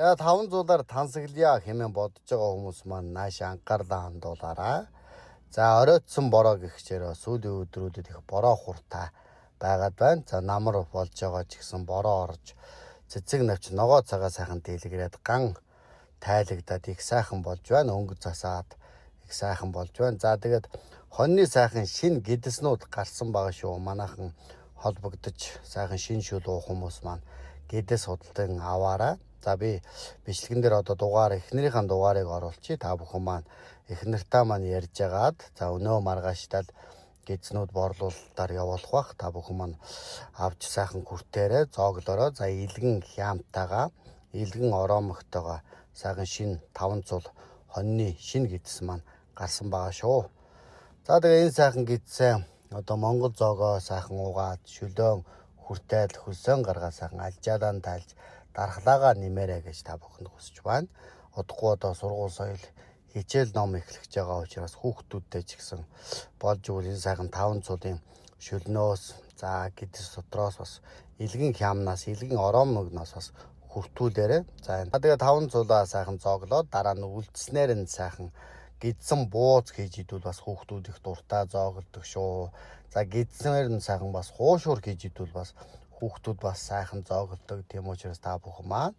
За 500-аар тансаглая хэмээн бодож байгаа хүмүүс маань нааш анхаарлаа хандуулаарай. За оройтсон бороо гихчээр сүүлийн өдрүүдэд их бороо хуртай байгаад байна. За намар болж байгаа ч гэсэн бороо орж цэцэг навч ногоо цагаа сайхан дийлгэрээд ган тайлагдаад их сайхан болж байна. Өнгө засаад их сайхан болж байна. За тэгээд хоньны сайхан шин гэдэснүүд гарсан байгаа шүү. Манайхан холбогдож сайхан шин шүл уух хүмүүс маань гэдэс худалдан аваарай. За би бичлэгэн дээр одоо эхнэрийнхэн дугаарыг оруулчих. Та бүхэн маань эхнэртээ маань ярьж агаад за өнөө маргааштай гэдснүүд борлуулалтаар явуулах бах. Та бүхэн маань авч сайхан хүртээрээ зооглороо. За илгэн хямтайгаа илгэн ороомогтойгоо сайхан шин 500 хоньны шин гэдэс маань гарсан байгаа шүү. За тэгээ энэ сайхан гэдсээ одоо Монгол зоогоо сайхан угаад шөлөөн хүртэл хөлсөн гаргаа сайхан алжаалан тайлж дархлаагаа нэмээрэй гэж та бүхэнд хүсэж байна. Удахгүй одоо сургууль соёл хичээл ном эхлэж байгаа учраас хүүхдүүдтэй ч гэсэн болж өгөл энэ сайхан 500-ын шөлнөөс за гэдэс дотроос бас илгэн хямнаас илгэн ороомогноос бас хүртүүлээрэй. За тэгээ 500-аа сайхан зооглоод дараа нь үлдснээр нь сайхан гэдсэн бууз хийж идвэл бас хүүхдүүд их дуртай зоогддог шүү. За гэдснээр нь сайхан бас хуушуур хийж идвэл бас хүүхдүүд бас сайхан зоогддог. Тийм учраас та бүхэн маань